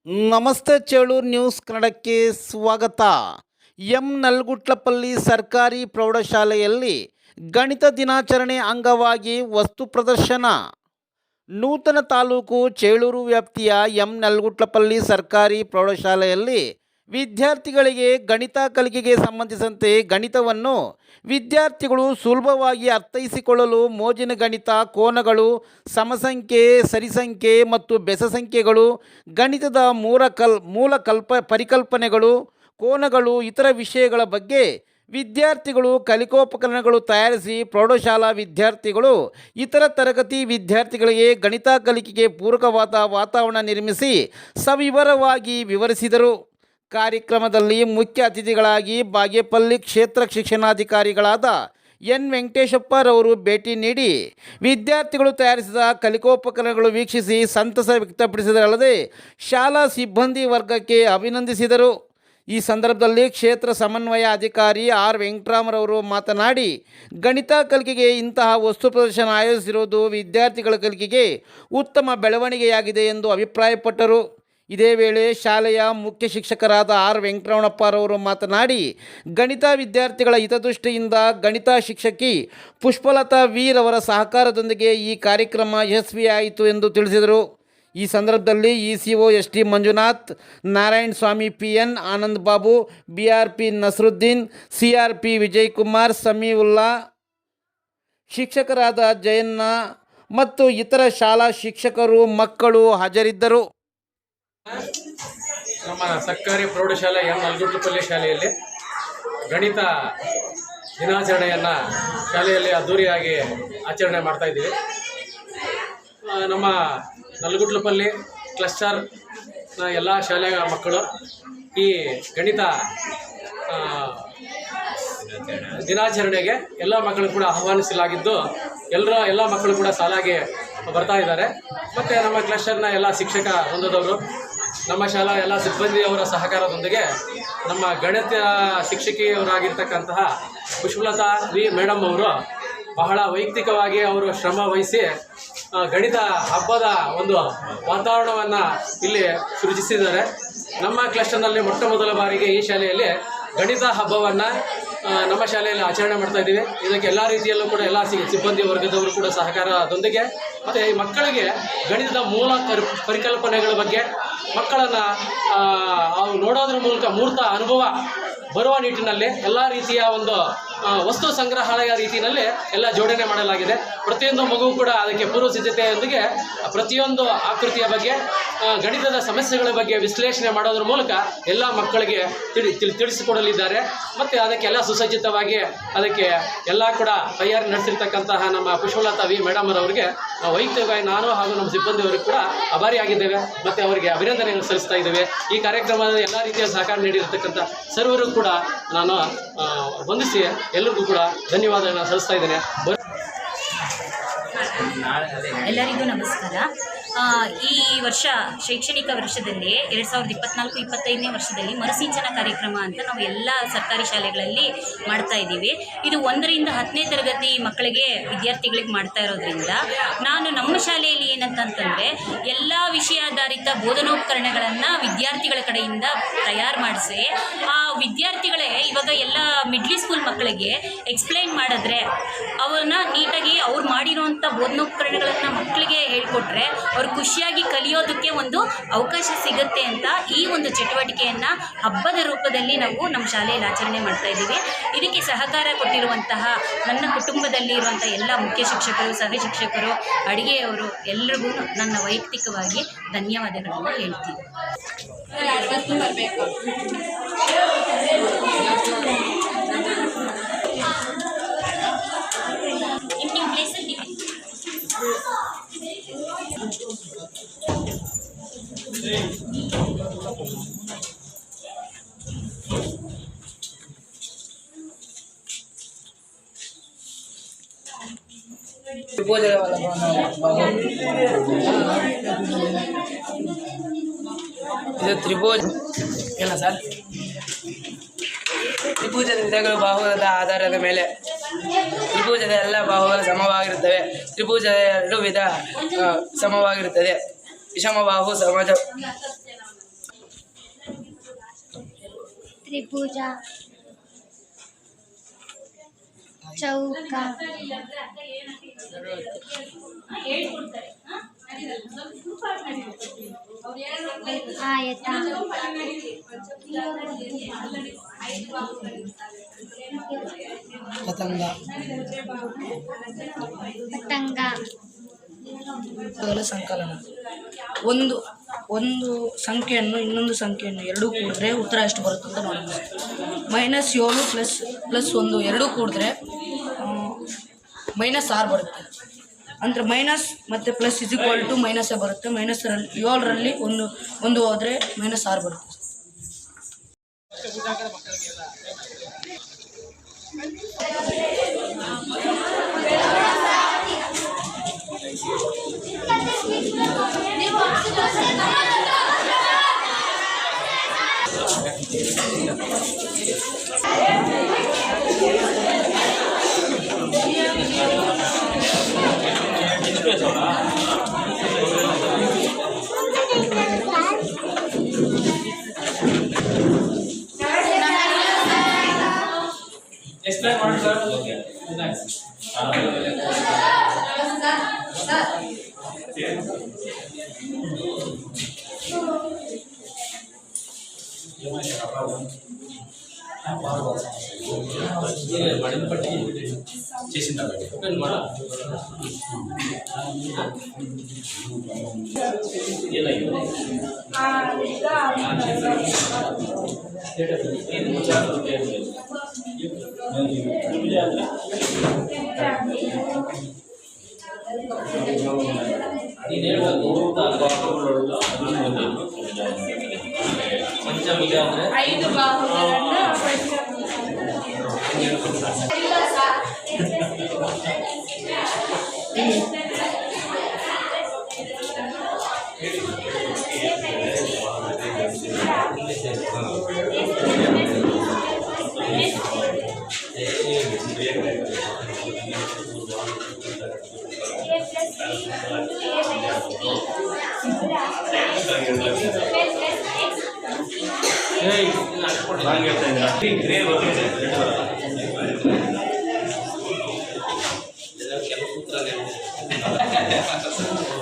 ನಮಸ್ತೆ ಚೇಳೂರು ನ್ಯೂಸ್ ಕನ್ನಡಕ್ಕೆ ಸ್ವಾಗತ. ನಲ್ಗುಟ್ಲಪಲ್ಲಿ ಸರ್ಕಾರಿ ಪ್ರೌಢಶಾಲೆಯಲ್ಲಿ ಗಣಿತ ದಿನಾಚರಣೆ ಅಂಗವಾಗಿ ವಸ್ತು ಪ್ರದರ್ಶನ. ನೂತನ ತಾಲೂಕು ಚೇಳೂರು ವ್ಯಾಪ್ತಿಯ ನಲ್ಗುಟ್ಲಪಲ್ಲಿ ಸರ್ಕಾರಿ ಪ್ರೌಢಶಾಲೆಯಲ್ಲಿ ವಿದ್ಯಾರ್ಥಿಗಳಿಗೆ ಗಣಿತ ಕಲಿಕೆಗೆ ಸಂಬಂಧಿಸಿದಂತೆ ಗಣಿತವನ್ನು ವಿದ್ಯಾರ್ಥಿಗಳು ಸುಲಭವಾಗಿ ಅರ್ಥೈಸಿಕೊಳ್ಳಲು ಮೋಜಿನ ಗಣಿತ, ಕೋನಗಳು, ಸಮಸಂಖ್ಯೆ, ಸರಿಸಂಖ್ಯೆ ಮತ್ತು ಬೆಸ ಸಂಖ್ಯೆಗಳು, ಗಣಿತದ ಮೂಲ ಪರಿಕಲ್ಪನೆಗಳು, ಕೋನಗಳು, ಇತರ ವಿಷಯಗಳ ಬಗ್ಗೆ ವಿದ್ಯಾರ್ಥಿಗಳು ಕಲಿಕೋಪಕರಣಗಳು ತಯಾರಿಸಿ ಪ್ರೌಢಶಾಲಾ ವಿದ್ಯಾರ್ಥಿಗಳು ಇತರ ತರಗತಿ ವಿದ್ಯಾರ್ಥಿಗಳಿಗೆ ಗಣಿತ ಕಲಿಕೆಗೆ ಪೂರಕವಾದ ವಾತಾವರಣ ನಿರ್ಮಿಸಿ ಸವಿವರವಾಗಿ ವಿವರಿಸಿದರು. ಕಾರ್ಯಕ್ರಮದಲ್ಲಿ ಮುಖ್ಯ ಅತಿಥಿಗಳಾಗಿ ಬಾಗೇಪಲ್ಲಿ ಕ್ಷೇತ್ರ ಶಿಕ್ಷಣಾಧಿಕಾರಿಗಳಾದ ವೆಂಕಟೇಶಪ್ಪರವರು ಭೇಟಿ ನೀಡಿ ವಿದ್ಯಾರ್ಥಿಗಳು ತಯಾರಿಸಿದ ಕಲಿಕೋಪಕರಣಗಳು ವೀಕ್ಷಿಸಿ ಸಂತಸ ವ್ಯಕ್ತಪಡಿಸಿದರಲ್ಲದೆ ಶಾಲಾ ಸಿಬ್ಬಂದಿ ವರ್ಗಕ್ಕೆ ಅಭಿನಂದಿಸಿದರು. ಈ ಸಂದರ್ಭದಲ್ಲಿ ಕ್ಷೇತ್ರ ಸಮನ್ವಯ ಅಧಿಕಾರಿ ವೆಂಕಟರಾಮರವರು ಮಾತನಾಡಿ, ಗಣಿತ ಕಲಿಕೆಗೆ ಇಂತಹ ವಸ್ತು ಪ್ರದರ್ಶನ ಆಯೋಜಿಸಿರುವುದು ವಿದ್ಯಾರ್ಥಿಗಳ ಕಲಿಕೆಗೆ ಉತ್ತಮ ಬೆಳವಣಿಗೆಯಾಗಿದೆ ಎಂದು ಅಭಿಪ್ರಾಯಪಟ್ಟರು. ಇದೇ ವೇಳೆ ಶಾಲೆಯ ಮುಖ್ಯ ಶಿಕ್ಷಕರಾದ ವೆಂಕಟರಮಣಪ್ಪರವರು ಮಾತನಾಡಿ, ಗಣಿತ ವಿದ್ಯಾರ್ಥಿಗಳ ಹಿತದೃಷ್ಟಿಯಿಂದ ಗಣಿತ ಶಿಕ್ಷಕಿ ಪುಷ್ಪಲತಾ ವೀರವರ ಸಹಕಾರದೊಂದಿಗೆ ಈ ಕಾರ್ಯಕ್ರಮ ಯಶಸ್ವಿಯಾಯಿತು ಎಂದು ತಿಳಿಸಿದರು. ಈ ಸಂದರ್ಭದಲ್ಲಿ ECO ST. Manjunath, Narayana Swamy, PN Anand Babu, BRP Nasaruddin, CRP Vijayakumar, Samiulla, ಶಿಕ್ಷಕರಾದ ಜಯಣ್ಣ ಮತ್ತು ಇತರ ಶಾಲಾ ಶಿಕ್ಷಕರು, ಮಕ್ಕಳು ಹಾಜರಿದ್ದರು. ನಮ್ಮ ಸರ್ಕಾರಿ ಪ್ರೌಢಶಾಲೆ ನಲ್ಗುಟ್ಲಪಲ್ಲಿ ಶಾಲೆಯಲ್ಲಿ ಗಣಿತ ದಿನಾಚರಣೆಯನ್ನು ಶಾಲೆಯಲ್ಲಿ ಅದ್ದೂರಿಯಾಗಿ ಆಚರಣೆ ಮಾಡ್ತಾ ಇದ್ದೀವಿ. ನಮ್ಮ ನಲ್ಗುಟ್ಲಪಲ್ಲಿ ಕ್ಲಸ್ಟರ್ನ ಎಲ್ಲ ಶಾಲೆಯ ಮಕ್ಕಳು ಈ ಗಣಿತ ದಿನಾಚರಣೆಗೆ ಎಲ್ಲ ಮಕ್ಕಳು ಕೂಡ ಆಹ್ವಾನಿಸಲಾಗಿದ್ದು ಎಲ್ಲ ಮಕ್ಕಳು ಕೂಡ ಸಾಲಾಗಿ ಬರ್ತಾ ಇದ್ದಾರೆ. ಮತ್ತು ನಮ್ಮ ಕ್ಲಸ್ಟರ್ನ ಎಲ್ಲ ಶಿಕ್ಷಕ ವೃಂದದವರು, ನಮ್ಮ ಶಾಲಾ ಎಲ್ಲ ಸಿಬ್ಬಂದಿಯವರ ಸಹಕಾರದೊಂದಿಗೆ ನಮ್ಮ ಗಣಿತ ಶಿಕ್ಷಕಿಯವರಾಗಿರ್ತಕ್ಕಂತಹ ಪುಷ್ಪಲತಾ ಮೇಡಮ್ ಅವರು ಬಹಳ ವೈಯಕ್ತಿಕವಾಗಿ ಅವರು ಶ್ರಮ ವಹಿಸಿ ಗಣಿತ ಹಬ್ಬದ ಒಂದು ವಾತಾವರಣವನ್ನು ಇಲ್ಲಿ ಸೃಜಿಸಿದ್ದಾರೆ. ನಮ್ಮ ಕ್ಲಸ್ಟರ್ನಲ್ಲಿ ಮೊಟ್ಟ ಮೊದಲ ಬಾರಿಗೆ ಈ ಶಾಲೆಯಲ್ಲಿ ಗಣಿತ ಹಬ್ಬವನ್ನು ನಮ್ಮ ಶಾಲೆಯಲ್ಲಿ ಆಚರಣೆ ಮಾಡ್ತಾ ಇದ್ದೀವಿ. ಇದಕ್ಕೆ ಎಲ್ಲ ರೀತಿಯಲ್ಲೂ ಕೂಡ ಎಲ್ಲ ಸಿಬ್ಬಂದಿ ವರ್ಗದವರು ಕೂಡ ಸಹಕಾರದೊಂದಿಗೆ ಮತ್ತು ಈ ಮಕ್ಕಳಿಗೆ ಗಣಿತದ ಮೂಲ ಪರಿಕಲ್ಪನೆಗಳ ಬಗ್ಗೆ ಮಕ್ಕಳನ್ನು ಅವು ನೋಡೋದ್ರ ಮೂಲಕ ಮೂರ್ತ ಅನುಭವ ಬರುವ ನಿಟ್ಟಿನಲ್ಲಿ ಎಲ್ಲ ರೀತಿಯ ಒಂದು ವಸ್ತು ಸಂಗ್ರಹಾಲಯ ರೀತಿಯಲ್ಲಿ ಎಲ್ಲ ಜೋಡಣೆ ಮಾಡಲಾಗಿದೆ. ಪ್ರತಿಯೊಂದು ಮಗುವು ಕೂಡ ಅದಕ್ಕೆ ಪೂರ್ವ ಸಿದ್ಧತೆಯೊಂದಿಗೆ ಪ್ರತಿಯೊಂದು ಆಕೃತಿಯ ಬಗ್ಗೆ, ಗಣಿತದ ಸಮಸ್ಯೆಗಳ ಬಗ್ಗೆ ವಿಶ್ಲೇಷಣೆ ಮಾಡೋದ್ರ ಮೂಲಕ ಎಲ್ಲ ಮಕ್ಕಳಿಗೆ ತಿಳಿಸಿಕೊಡಲಿದ್ದಾರೆ. ಮತ್ತು ಅದಕ್ಕೆಲ್ಲ ಸುಸಜ್ಜಿತವಾಗಿ ಅದಕ್ಕೆ ಎಲ್ಲ ಕೂಡ ತಯಾರಿ ನಡೆಸಿರ್ತಕ್ಕಂತಹ ನಮ್ಮ ಪುಷ್ಪಲತಾ ಮೇಡಮರವರಿಗೆ ವೈಯಕ್ತಿಕವಾಗಿ ನಾನು ಹಾಗೂ ನಮ್ಮ ಸಿಬ್ಬಂದಿಯವರಿಗೆ ಕೂಡ ಆಭಾರಿಯಾಗಿದ್ದೇವೆ ಮತ್ತು ಅವರಿಗೆ ಅಭಿನಂದನೆಯನ್ನು ಸಲ್ಲಿಸ್ತಾ ಇದ್ದೇವೆ. ಈ ಕಾರ್ಯಕ್ರಮದ ಎಲ್ಲ ರೀತಿಯ ಸಹಕಾರ ನೀಡಿರತಕ್ಕಂಥ ಸರ್ವರು ಕೂಡ ನಾನು ವಂದಿಸಿ ಎಲ್ಲರಿಗೂ ಕೂಡ ಧನ್ಯವಾದಗಳನ್ನು ಸಲ್ಲಿಸ್ತಾ ಇದ್ದೇನೆ. ಎಲ್ಲರಿಗೂ ನಮಸ್ಕಾರ. ಈ ವರ್ಷ ಶೈಕ್ಷಣಿಕ ವರ್ಷದಲ್ಲಿ 2024-25ನೇ ವರ್ಷದಲ್ಲಿ ಮರುಸಿಂಚನ ಕಾರ್ಯಕ್ರಮ ಅಂತ ನಾವು ಎಲ್ಲ ಸರ್ಕಾರಿ ಶಾಲೆಗಳಲ್ಲಿ ಮಾಡ್ತಾ ಇದ್ದೀವಿ. ಇದು 1ರಿಂದ 10ನೇ ತರಗತಿ ಮಕ್ಕಳಿಗೆ ವಿದ್ಯಾರ್ಥಿಗಳಿಗೆ ಮಾಡ್ತಾ ಇರೋದ್ರಿಂದ ನಾನು ನಮ್ಮ ಶಾಲೆಯಲ್ಲಿ ಏನಂತಂತಂದರೆ ಎಲ್ಲ ವಿಷಯಾಧಾರಿತ ಬೋಧನೋಪಕರಣಗಳನ್ನು ವಿದ್ಯಾರ್ಥಿಗಳ ಕಡೆಯಿಂದ ತಯಾರು ಮಾಡಿಸಿ ಆ ವಿದ್ಯಾರ್ಥಿಗಳೇ ಇವಾಗ ಎಲ್ಲ ಮಿಡ್ಲ್ ಸ್ಕೂಲ್ ಮಕ್ಕಳಿಗೆ ಎಕ್ಸ್ಪ್ಲೈನ್ ಮಾಡಿದ್ರೆ ಅವ್ರನ್ನ ನೀಟಾಗಿ ಅವ್ರು ಮಾಡಿರೋವಂಥ ಬೋಧನೋಪಕರಣಗಳನ್ನು ಮಕ್ಕಳಿಗೆ ಹೇಳ್ಕೊಟ್ರೆ ಅವ್ರು ಖುಷಿಯಾಗಿ ಕಲಿಯೋದಕ್ಕೆ ಒಂದು ಅವಕಾಶ ಸಿಗುತ್ತೆ ಅಂತ ಈ ಒಂದು ಚಟುವಟಿಕೆಯನ್ನು ಹಬ್ಬದ ರೂಪದಲ್ಲಿ ನಾವು ನಮ್ಮ ಶಾಲೆಯಲ್ಲಿ ಆಚರಣೆ ಮಾಡ್ತಾ ಇದ್ದೀವಿ. ಇದಕ್ಕೆ ಸಹಕಾರ ಕೊಟ್ಟಿರುವಂತಹ ನನ್ನ ಕುಟುಂಬದಲ್ಲಿ ಇರುವಂಥ ಎಲ್ಲ ಮುಖ್ಯ ಶಿಕ್ಷಕರು, ಸಹ ಶಿಕ್ಷಕರು, ಅಡುಗೆಯವರು ಎಲ್ಲರಿಗೂ ನನ್ನ ವೈಯಕ್ತಿಕವಾಗಿ ಧನ್ಯವಾದಗಳನ್ನು ಹೇಳ್ತೀನಿ. ಇದು ತ್ರಿಭುಜ ಇಲ್ಲ ಸರ್. ತ್ರಿಭುಜದ ವಿಧಗಳು ಬಾಹುಗಳ ಆಧಾರದ ಮೇಲೆ ತ್ರಿಭುಜದ ಎಲ್ಲ ಬಾಹುಗಳು ಸಮವಾಗಿರುತ್ತವೆ. ತ್ರಿಭುಜದ 2 ವಿಧ ಸಮವಾಗಿರುತ್ತದೆ. ವಿಷಮಬಾಹು, ತ್ರಿಭುಜ, ಚೌಕ, ಆಯತ, ಪತಂಗ, ಪತಂಗ, ಸಂಕಲನ. ಒಂದು ಸಂಖ್ಯೆಯನ್ನು ಇನ್ನೊಂದು ಸಂಖ್ಯೆಯನ್ನು ಎರಡೂ ಕೂಡಿದ್ರೆ ಉತ್ತರ ಎಷ್ಟು ಬರುತ್ತೆ ಅಂತ ನೋಡೋಣ. -7 ಪ್ಲಸ್ 1 ಎರಡೂ ಕೂಡಿದ್ರೆ -6 ಬರುತ್ತೆ. ಅಂದರೆ ಮೈನಸ್ ಮತ್ತು ಪ್ಲಸ್ = ಮೈನಸ್ಸೇ ಬರುತ್ತೆ. -7ರಲ್ಲಿ ಒಂದು ಹೋದರೆ -6 ಬರುತ್ತೆ. ಎಕ್ಸ್ಪ್ಲೈನ್ ಮಾಡಿ ಸರ್. ಪಂಚಮಿಗೆ ಅಂದರೆ 5 ಬಾಹುಗಳನ್ನು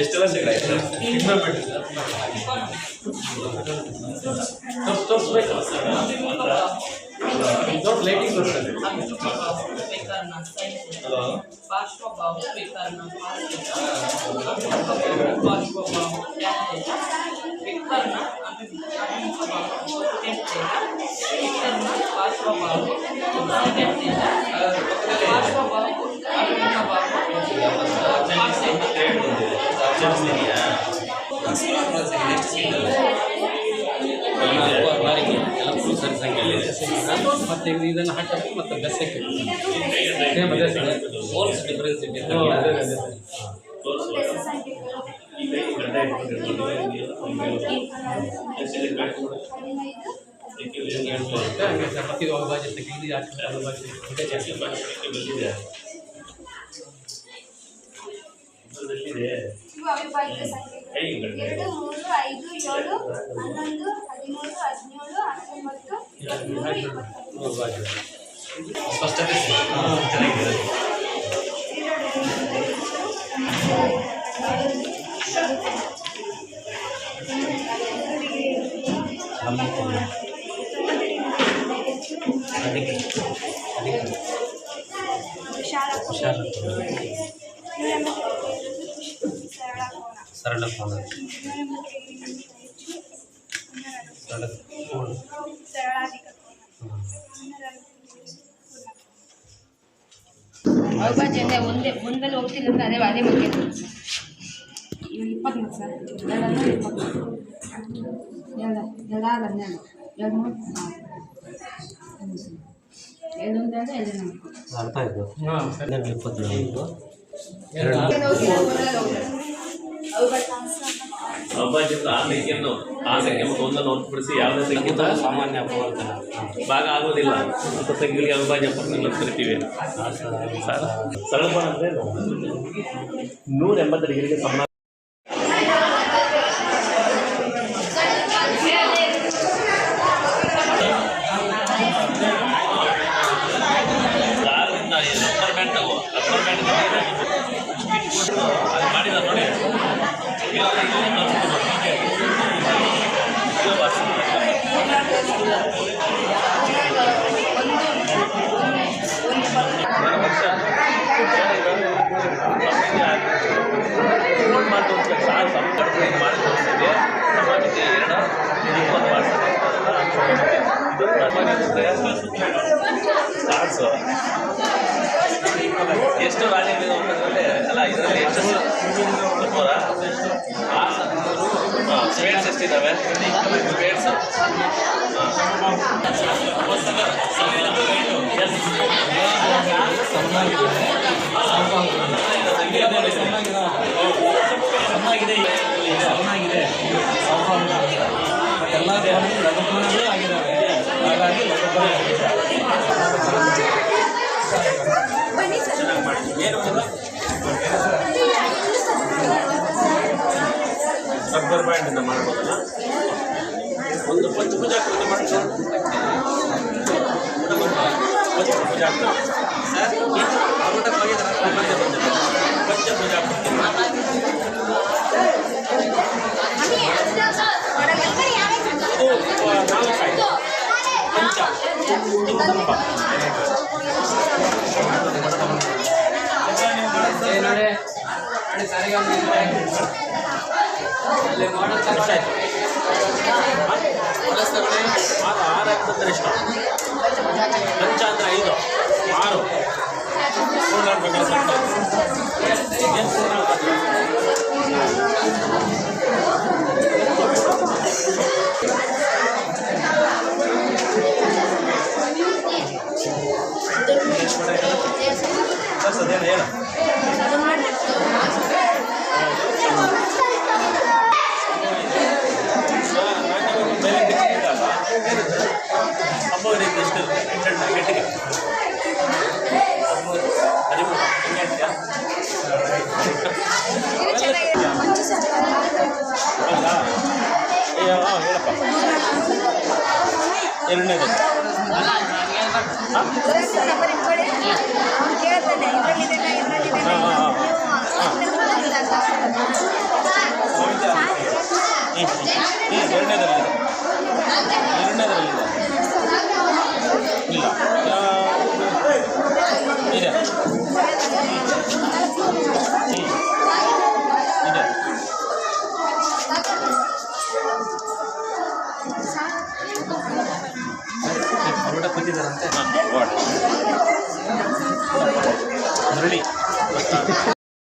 ಎಷ್ಟು ವರ್ಷಗಳಾಯ್ತು? ಮತ್ತೆ ಇದನ್ನು ಹಾಕಬೇಕು ಮತ್ತು ಬೆಸಕ್ಕೆ ಡಿಫರೆನ್ಸ್ ಇದೆ. ಇದು ಅವಿಭಾಜ್ಯ ಸಂಖ್ಯೆ, ಇದು ಅವಿಭಾಜ್ಯ ಸಂಖ್ಯೆ. ಇವು ಅವಿಭಾಜ್ಯ ಸಂಖ್ಯೆ 2, 3, 5, 7, 11, 13, 17, 19, 20. ಸ್ಪಷ್ಟತೆ ಚೆನ್ನಾಗಿದೆ. ಸರಳ ಕೋನ, ಅವಿಭಾಜ್ಯ ಅಂದರೆ ಒಂದಲ್ಲಿ ಹೋಗ್ತಿಲ್ಲ ಅಂದರೆ ಅದೇ ಬಗ್ಗೆ 24 ಸರ್. 2 12 2 ಅರ್ಥ ಆಯಿತು. 24 ಅವಿಭಾಜ್ಯದ ಆ ಸಂಖ್ಯೆಯನ್ನು ಒಂದನ್ನು ಹೊರತುಪಡಿಸಿ ಯಾವುದೇ ಸಂಖ್ಯೆ ಸಾಮಾನ್ಯ ಅಪವರ್ತನ ಭಾಗ ಆಗೋದಿಲ್ಲ ಅಂತ ಸಂಖ್ಯೆಗಳಿಗೆ ಅವಿಭಾಜ್ಯ ಅಪವರ್ತನ ಕರಿತೀವಿ. ಸರಳ ಕೋನ ಅಂದರೆ 180 ಡಿಗ್ರಿಗೆ ಸಮಾನ. ಫೋನ್ ಮಾಡಿ ತೋರಿಸ್ಬೇಕು ಸಾರ್ ಸಂಪರ್ಕ ಮಾಡಿ ತೋರಿಸ್ತೀವಿ ನಮ್ಮ ಜೊತೆ 2 ಮಾಡ್ತಾರೆ ಸ್ಟಾರ್ಟ್ಸು ಎಷ್ಟು ರಾಜ್ಯಗಳಿದೆ ಅನ್ನೋದ್ರಲ್ಲಿ ಅಲ್ಲ ಇದರಲ್ಲಿ ಎಷ್ಟು ಗೊತ್ತೋರಾ ಸ್ಪೇಡ್ಸ್ ಎಷ್ಟಿದ್ದಾವೆ ಸ್ಪೇಡ್ಸ್ ರಬ್ಬರ್ ಬ್ಯಾಂಡಿಂದ ಮಾಡ್ಬೋದಲ್ಲ ಒಂದು ಪಂಚಭುಜ ಕೃತಿ ಮಾಡ್ತಾರೆ ಪಂಚಭುಜ ಆಗ್ತದೆ ಪಂಚಭುಜ ಆರು ಆಗ್ತಂದ್ರೆ ಇಷ್ಟ ಪಂಚ ಅಂದರೆ 5 6 ಪೂರ್ಣ ಏನು ಪೂರ್ಣ ಅದೇನು ಹೇಳ ಹಬ್ಬ ರೀತಿ ಎಷ್ಟು ಗಟ್ಟಿಗೆ 13 ಹೆಂಗೆ ಹೇಳ್ತೀಯಾ ಹೌದಾ ಹೇಳಪ್ಪ ಎರಡನೇದು ಎರಡನೇದರಲ್ಲಿ ಇಲ್ಲ ಇದೆ ಪರೋಟ ಕೂತಿದ್ದಾರಂತೆ ನೋಡಿ